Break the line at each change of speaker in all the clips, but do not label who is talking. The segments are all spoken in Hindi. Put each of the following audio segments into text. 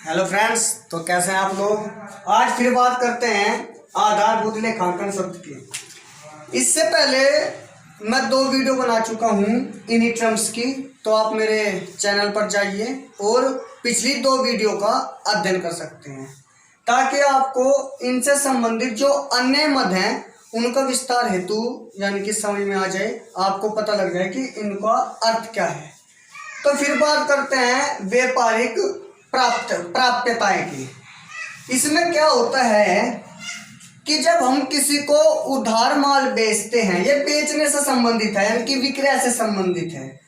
हेलो फ्रेंड्स, तो कैसे हैं आप लोग। आज फिर बात करते हैं आधारभूत लेखांकन शब्द की। इससे पहले मैं 2 वीडियो बना चुका हूं इन्हीं टर्म्स की, तो आप मेरे चैनल पर जाइए और पिछली 2 वीडियो का अध्ययन कर सकते हैं, ताकि आपको इनसे संबंधित जो अन्य मद हैं उनका विस्तार हेतु यानी कि समझ में आ जाए, आपको पता लग जाए कि इनका अर्थ क्या है। तो फिर बात करते हैं व्यापारिक प्राप्यताएं की। इसमें क्या होता है कि जब हम किसी को उधार माल बेचते हैं, ये बेचने से संबंधित है यानी कि विक्रय से संबंधित है।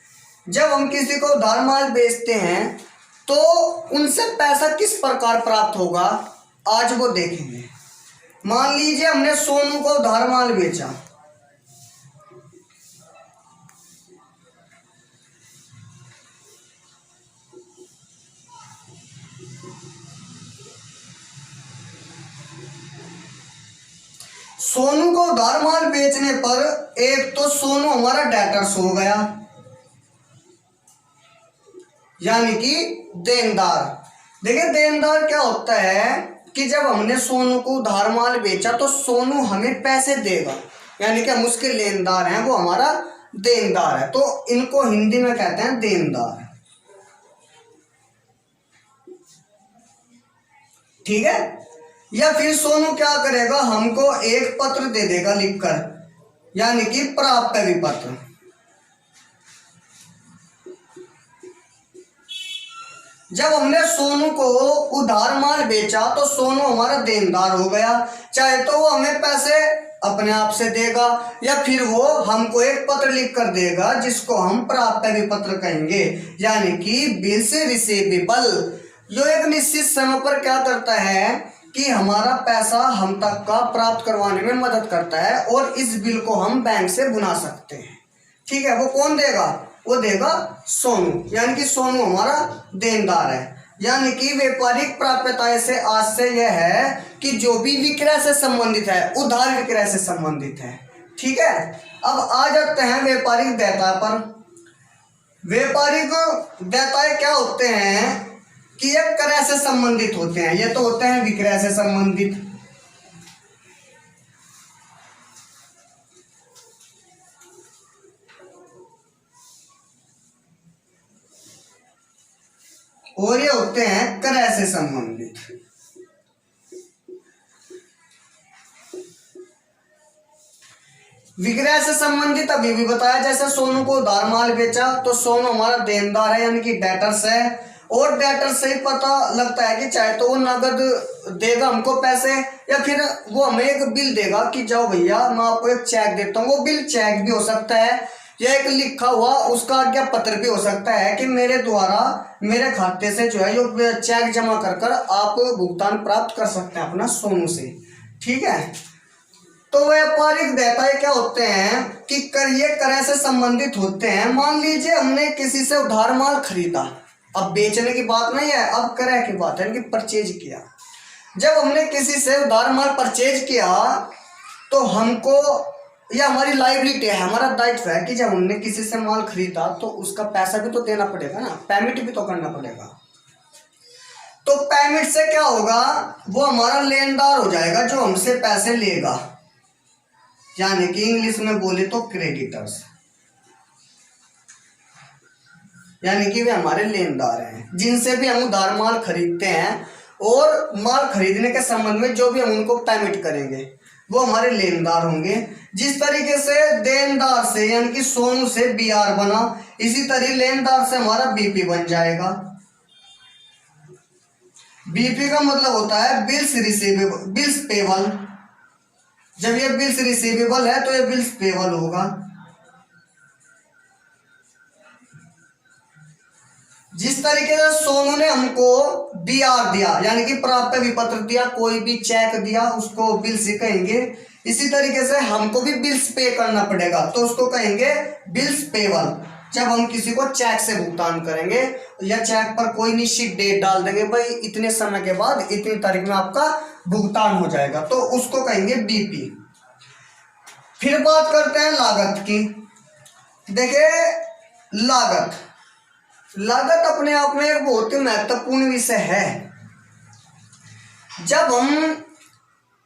जब हम किसी को उधार माल बेचते हैं तो उनसे पैसा किस प्रकार प्राप्त होगा, आज वो देखेंगे। मान लीजिए हमने सोनू को उधार माल बेचा, सोनू को उधार माल बेचने पर एक तो सोनू हमारा डेटर्स हो गया यानी कि देनदार। देखिए देनदार क्या होता है कि जब हमने सोनू को उधार माल बेचा तो सोनू हमें पैसे देगा, यानी कि हम उसके लेनदार हैं, वो हमारा देनदार है। तो इनको हिंदी में कहते हैं देनदार, ठीक है। या फिर सोनू क्या करेगा, हमको एक पत्र दे देगा लिखकर, यानी कि प्राप्य विपत्र। जब हमने सोनू को उधार माल बेचा तो सोनू हमारा देनदार हो गया, चाहे तो वो हमें पैसे अपने आप से देगा या फिर वो हमको एक पत्र लिख कर देगा जिसको हम प्राप्य विपत्र कहेंगे, यानी कि बिल्स रिसीवेबल। जो एक निश्चित समय पर क्या करता है कि हमारा पैसा हम तक का प्राप्त करवाने में मदद करता है और इस बिल को हम बैंक से भुना सकते हैं, ठीक है। वो कौन देगा, वो देगा सोनू, यानी कि सोनू हमारा देनदार है। यानी कि व्यापारिक प्राप्यताएं से आज से यह है कि जो भी विक्रय से संबंधित है, उधार विक्रय से संबंधित है, ठीक है। अब आ जाते हैं व्यापारिक देयता पर। व्यापारिक देयताएं क्या होते हैं कि ये क्रय से संबंधित होते हैं, ये तो होते हैं विक्रय से संबंधित। और ये होते हैं क्रय से संबंधित। विक्रय से संबंधित अभी भी बताया, जैसे सोनू को उधार माल बेचा तो सोनू हमारा देनदार है यानी कि डेटर्स है, और डेटर से ही पता लगता है कि चाहे तो वो नगद देगा हमको पैसे या फिर वो हमें एक बिल देगा कि जाओ भैया मैं आपको एक चेक देता हूँ। वो बिल चेक भी हो सकता है या एक लिखा हुआ उसका आज्ञा पत्र भी हो सकता है कि मेरे द्वारा मेरे खाते से जो है ये चेक जमा कर कर आप भुगतान प्राप्त कर सकते हैं अपना सोनू से, ठीक है। तो व्यापारिक देयताएं क्या होते हैं कि ये क्रय से संबंधित होते हैं। मान लीजिए हमने किसी से उधार माल खरीदा, अब बेचने की बात नहीं है, अब क्रय की बात है कि परचेज किया। जब हमने किसी से उधार माल परचेज किया तो हमको यह हमारी लायबिलिटी है, हमारा दायित्व है कि जब हमने किसी से माल खरीदा तो उसका पैसा भी तो देना पड़ेगा ना, पेमेंट भी तो करना पड़ेगा। तो पेमेंट से क्या होगा, वो हमारा लेनदार हो जाएगा जो हमसे पैसे लेगा, यानी कि इंग्लिश में बोले तो क्रेडिटर्स, यानी कि वे हमारे लेनदार हैं जिनसे भी हम उधार माल खरीदते हैं, और माल खरीदने के संबंध में जो भी हम उनको पेमेंट करेंगे वो हमारे लेनदार होंगे। जिस तरीके से देनदार से यानी कि सोनू से बीआर बना, इसी तरह लेनदार से हमारा बीपी बन जाएगा। बीपी का मतलब होता है बिल्स रिसीवेबल, बिल्स पेबल। जब ये बिल्स रिसीवेबल है तो ये बिल्स पेबल होगा। जिस तरीके से सोनू ने हमको बीआर दिया यानी कि प्राप्य विपत्र दिया, कोई भी चेक दिया उसको बिल्स ही कहेंगे, इसी तरीके से हमको भी बिल्स पे करना पड़ेगा तो उसको कहेंगे बिल्स पेबल। जब हम किसी को चेक से भुगतान करेंगे या चेक पर कोई निश्चित डेट डाल देंगे, भाई इतने समय के बाद इतनी तारीख में आपका भुगतान हो जाएगा, तो उसको कहेंगे बीपी। फिर बात करते हैं लागत की। देखिए लागत अपने आप में एक बहुत ही महत्वपूर्ण विषय है। जब हम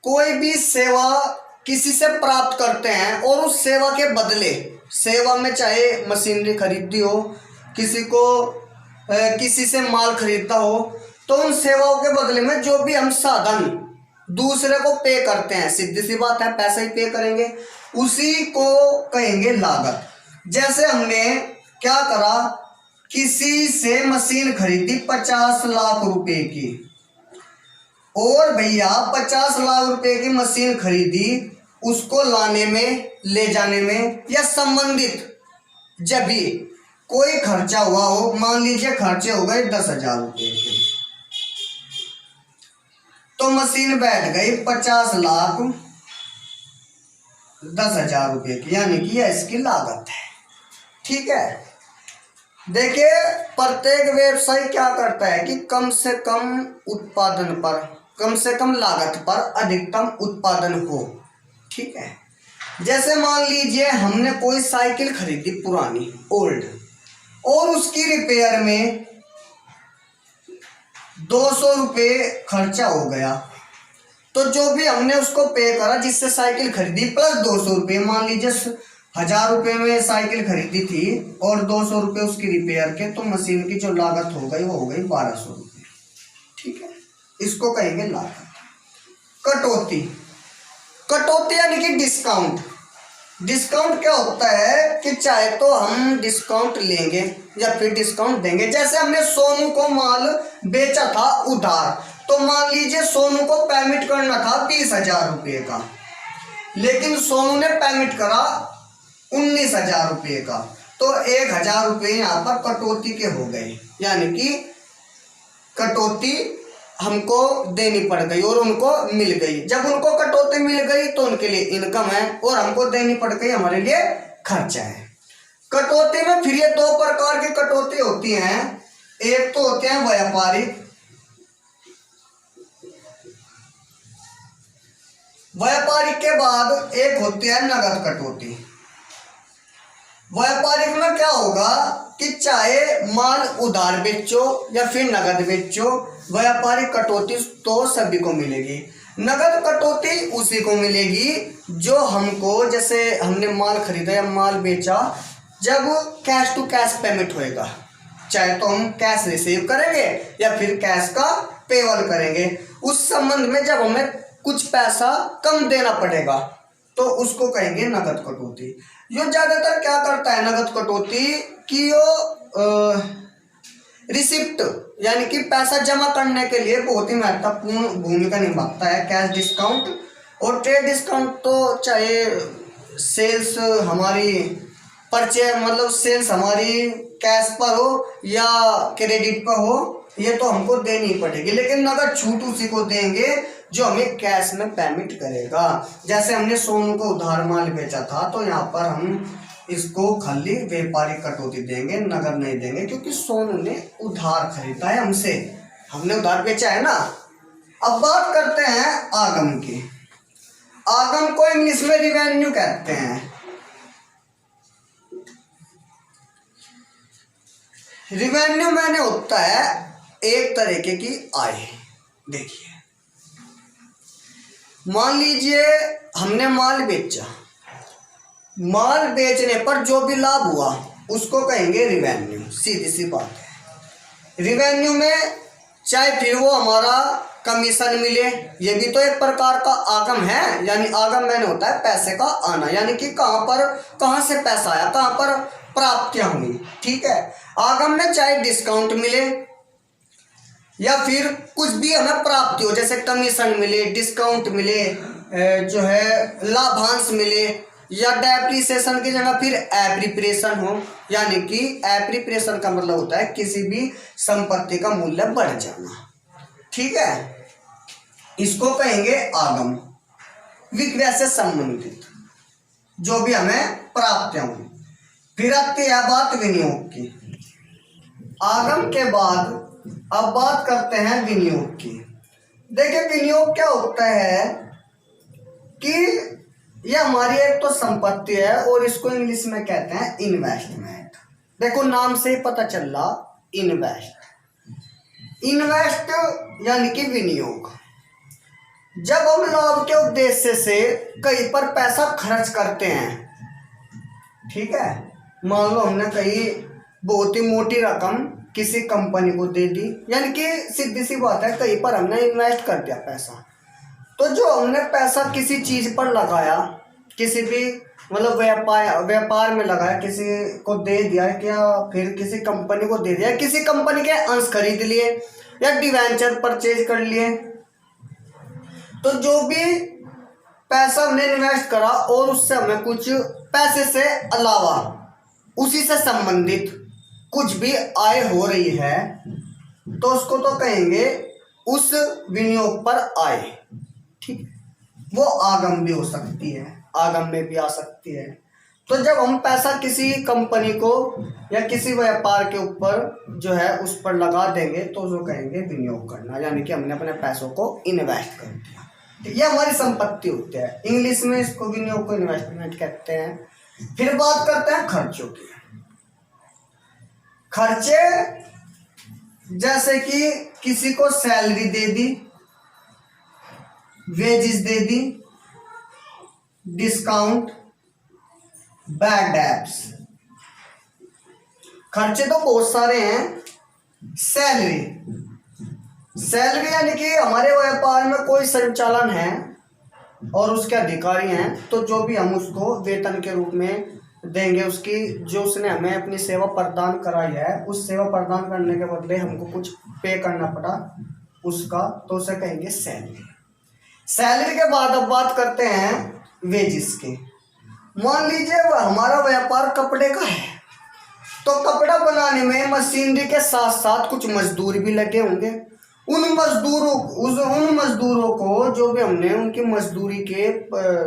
कोई भी सेवा किसी से प्राप्त करते हैं और उस सेवा के बदले, सेवा में चाहे मशीनरी खरीदी हो, किसी को किसी से माल खरीदना हो, तो उन सेवाओं के बदले में जो भी हम साधन दूसरे को पे करते हैं, सीधी सी बात है पैसा ही पे करेंगे, उसी को कहेंगे लागत। जैसे हमने क्या करा, किसी से मशीन खरीदी 50 लाख रुपए की, और भैया 50 लाख रुपए की मशीन खरीदी, उसको लाने में ले जाने में या संबंधित जब भी कोई खर्चा हुआ हो, मान लीजिए खर्चे हो गए 10,000 रुपए के, तो मशीन बैठ गई 50 लाख 10,000 रुपए की, यानी कि यह इसकी लागत है। ठीक है, देखिए प्रत्येक व्यवसाय क्या करता है कि कम से कम उत्पादन पर, कम से कम लागत पर अधिकतम उत्पादन हो। ठीक है, जैसे मान लीजिए हमने कोई साइकिल खरीदी पुरानी ओल्ड, और उसकी रिपेयर में 200 रुपये खर्चा हो गया, तो जो भी हमने उसको पे करा जिससे साइकिल खरीदी प्लस 200 रुपये, मान लीजिए 1,000 रुपये में साइकिल खरीदी थी और 200 रुपये उसकी रिपेयर के, तो मशीन की जो लागत हो गई वो हो गई 1,200 रुपये। ठीक है, इसको कहेंगे लागत। कटौती, कटौती यानी कि डिस्काउंट। डिस्काउंट क्या होता है कि चाहे तो हम डिस्काउंट लेंगे या फिर डिस्काउंट देंगे। जैसे हमने सोनू को माल बेचा था उधार, तो मान लीजिए सोनू को पेमेंट करना था 20,000 रुपये का, लेकिन सोनू ने पेमेंट करा 19,000 रुपये का, तो 1,000 रुपये यहाँ पर कटौती के हो गए, यानी कि कटौती हमको देनी पड़ गई और उनको मिल गई। जब उनको कटौती मिल गई तो उनके लिए इनकम है और हमको देनी पड़ गई, हमारे लिए खर्चा है। कटौती में फिर ये 2 प्रकार की कटौती होती हैं। एक तो होते हैं व्यापारिक, व्यापारिक के बाद एक होती है नगद कटौती। व्यापारिक में क्या होगा कि चाहे माल उधार बेचो या फिर नगद बेचो, व्यापारिक कटौती तो सभी को मिलेगी। नगद कटौती उसी को मिलेगी जो हमको, जैसे हमने माल खरीदा या माल बेचा, जब कैश टू कैश पेमेंट होएगा, चाहे तो हम कैश रिसीव करेंगे या फिर कैश का पेवल करेंगे, उस संबंध में जब हमें कुछ पैसा कम देना पड़ेगा तो उसको कहेंगे नगद कटौती। यो ज्यादातर क्या करता है नगद कटौती कि यो रिसिप्ट यानी कि पैसा जमा करने के लिए बहुत ही महत्वपूर्ण भूमिका निभाता है। कैश डिस्काउंट और ट्रेड डिस्काउंट तो चाहे सेल्स हमारी परचेज मतलब सेल्स हमारी कैश पर हो या क्रेडिट पर हो, ये तो हमको देनी पड़ेगी, लेकिन नगद छूट उसी को देंगे जो हमें कैश में पेमेंट करेगा। जैसे हमने सोनू को उधार माल बेचा था, तो यहाँ पर हम इसको खाली व्यापारिक कटौती देंगे, नगद नहीं देंगे, क्योंकि सोनू ने उधार खरीदा है हमसे, हमने उधार बेचा है ना। अब बात करते हैं आगम की। आगम को इंग्लिश में रिवेन्यू कहते हैं। रिवेन्यू मैंने होता है एक तरीके की आय। देखिए मान लीजिए हमने माल बेचा, माल बेचने पर जो भी लाभ हुआ उसको कहेंगे रिवेन्यू, सीधी सी बात है। रिवेन्यू में चाहे फिर वो हमारा कमीशन मिले, ये भी तो एक प्रकार का आगम है। यानी आगम मैंने होता है पैसे का आना, यानी कि कहाँ से पैसा आया, कहाँ पर प्राप्तियां हुई। ठीक है, आगम में चाहे डिस्काउंट मिले या फिर कुछ भी हमें प्राप्ति हो, जैसे कमीशन मिले, डिस्काउंट मिले, जो है लाभांश मिले, या डेप्रिसिएशन की जगह फिर एप्रिसिएशन हो। यानी कि एप्रिसिएशन का मतलब होता है किसी भी संपत्ति का मूल्य बढ़ जाना। ठीक है, इसको कहेंगे आगम, विक्रय से संबंधित जो भी हमें प्राप्तियां हुई। फिर आती है बात विनियोग की। आगम के बाद अब बात करते हैं विनियोग की। देखिए विनियोग क्या होता है कि यह हमारी एक तो संपत्ति है और इसको इंग्लिश में कहते हैं इन्वेस्टमेंट। देखो नाम से ही पता चल रहा, इन्वेस्ट यानी कि विनियोग। जब हम लाभ के उद्देश्य से कहीं पर पैसा खर्च करते हैं, ठीक है, मान लो हमने कहीं बहुत ही मोटी रकम किसी कंपनी को दे दी, यानी कि सीधी सी बात है कहीं पर हमने इन्वेस्ट कर दिया पैसा, तो जो हमने पैसा किसी चीज पर लगाया, किसी भी मतलब व्यापार में लगाया, किसी को दे दिया या फिर किसी कंपनी को दे दिया, किसी कंपनी के अंश खरीद लिए या डिवेंचर परचेज कर लिए, तो जो भी पैसा हमने इन्वेस्ट करा और उससे हमें कुछ पैसे से अलावा उसी से संबंधित कुछ भी आय हो रही है, तो उसको तो कहेंगे उस विनियोग पर आय, ठीक। वो आगम भी हो सकती है, आगम में भी आ सकती है। तो जब हम पैसा किसी कंपनी को या किसी व्यापार के ऊपर जो है उस पर लगा देंगे तो उसको कहेंगे विनियोग करना, यानी कि हमने अपने पैसों को इन्वेस्ट कर दिया, तो ये हमारी संपत्ति होती है। इंग्लिश में इसको विनियोग को इन्वेस्टमेंट कहते हैं। फिर बात करते हैं खर्चों की। खर्चे जैसे कि किसी को सैलरी दे दी, वेजेस दे दी, डिस्काउंट, बैड डेब्ट्स। खर्चे तो बहुत सारे हैं। सैलरी यानी कि हमारे व्यापार में कोई संचालन है और उसके अधिकारी हैं, तो जो भी हम उसको वेतन के रूप में देंगे, उसकी जो उसने हमें अपनी सेवा प्रदान कराई है, उस सेवा प्रदान करने के बदले हमको कुछ पे करना पड़ा उसका, तो उसे कहेंगे सैलरी। सैलरी के बाद अब बात करते हैं वेजेस की। मान लीजिए हमारा व्यापार कपड़े का है, तो कपड़ा बनाने में मशीनरी के साथ साथ कुछ मजदूर भी लगे होंगे। उन मजदूरों को जो भी हमने उनकी मजदूरी के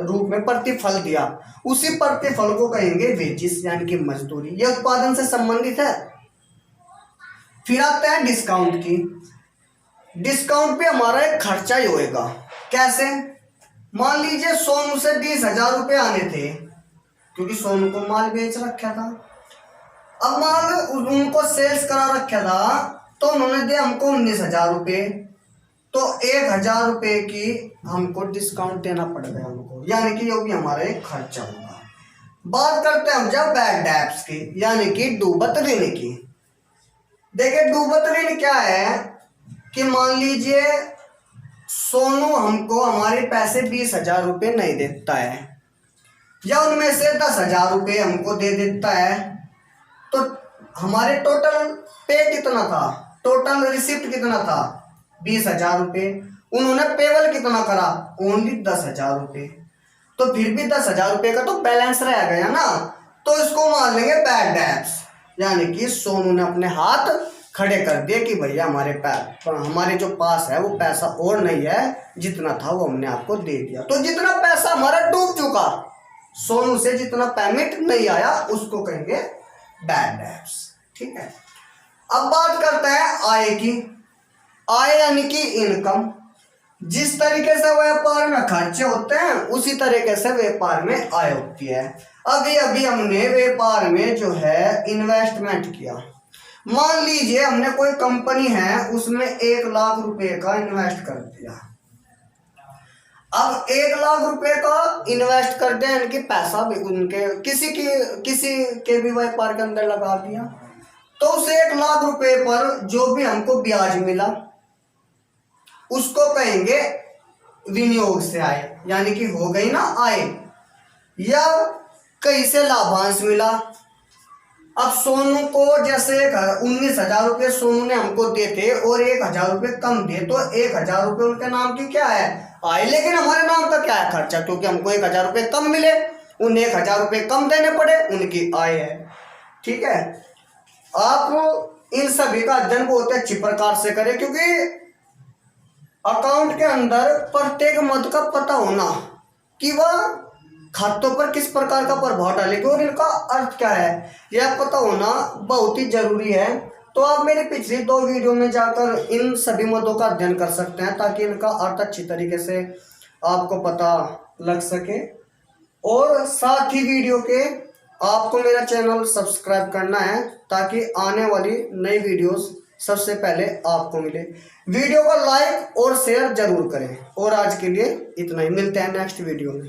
रूप में प्रतिफल दिया, उसी प्रतिफल को कहेंगे वेजेस, यानी कि मजदूरी। यह उत्पादन से संबंधित है। फिर आते हैं डिस्काउंट की। डिस्काउंट पे हमारा एक खर्चा ही होएगा। कैसे? मान लीजिए सोनू से 20,000 रुपये आने थे, क्योंकि सोनू को माल बेच रखा था। अब माल उनको सेल्स करा रखा था, तो उन्होंने दिया हमको 19,000 रुपये, तो 1,000 रुपये की हमको डिस्काउंट देना पड़ गया हमको, यानी कि ये भी हमारा एक खर्चा होगा। बात करते हैं हम जब बैड डेब्ट्स की, यानी कि डूबत ऋण की। देखिए डूबत ऋण क्या है कि मान लीजिए सोनू हमको हमारे पैसे 20,000 रुपये नहीं देता है, या उनमें से 10,000 रुपये हमको दे देता है, तो हमारे टोटल पे कितना था, टोटल रिसिप्ट कितना था, 20,000 रुपये। उन्होंने पेबल कितना करा, ओनली 10,000 रुपये, तो फिर भी 10,000 रुपये का तो बैलेंस रह गया ना, तो इसको मान लेंगे बैड डेब्ट्स, यानी कि सोनू ने अपने हाथ खड़े कर दिए कि भैया हमारे जो पास है वो पैसा और नहीं है, जितना था वो हमने आपको दे दिया। तो जितना पैसा हमारा डूब चुका, सोनू से जितना पेमेंट नहीं आया, उसको कहेंगे बैड डेब्ट्स, ठीक है। अब बात करते हैं आय की। आय यानी कि इनकम। जिस तरीके से व्यापार में खर्चे होते हैं, उसी तरीके से व्यापार में आय होती है। अभी अभी हमने व्यापार में जो है इन्वेस्टमेंट किया। मान लीजिए हमने कोई कंपनी है, उसमें 1,00,000 रुपए का इन्वेस्ट कर दिया। अब 1,00,000 रुपए का इन्वेस्ट कर दिया, यानी कि पैसा भी उनके किसी के भी व्यापार के अंदर लगा दिया, तो उस 1,00,000 रुपए पर जो भी हमको ब्याज मिला, उसको कहेंगे विनियोग से आय, यानी कि हो गई ना आय। या कहीं से लाभांश मिला। अब सोनू को जैसे 19,000 रुपये सोनू ने हमको दे थे और 1,000 रुपये कम दिए, तो 1,000 रुपये उनके नाम की क्या है, आय। लेकिन हमारे नाम का क्या है, खर्चा, क्योंकि हमको 1,000 रुपये कम मिले, उन्हें 1,000 रुपये कम देने पड़े, उनकी आय है, ठीक है। आप इन सभी का अध्ययन बहुत अच्छी प्रकार से करें, क्योंकि अकाउंट के अंदर प्रत्येक मद का पता होना कि वह खातों पर किस प्रकार का प्रभाव डालेगी और इनका अर्थ क्या है, यह पता होना बहुत ही जरूरी है। तो आप मेरी पिछली 2 वीडियो में जाकर इन सभी मदों का अध्ययन कर सकते हैं, ताकि इनका अर्थ अच्छी तरीके से आपको पता लग सके। और साथ ही वीडियो के आपको मेरा चैनल सब्सक्राइब करना है, ताकि आने वाली नई वीडियोस सबसे पहले आपको मिले। वीडियो को लाइक और शेयर जरूर करें। और आज के लिए इतना ही, मिलते हैं नेक्स्ट वीडियो में।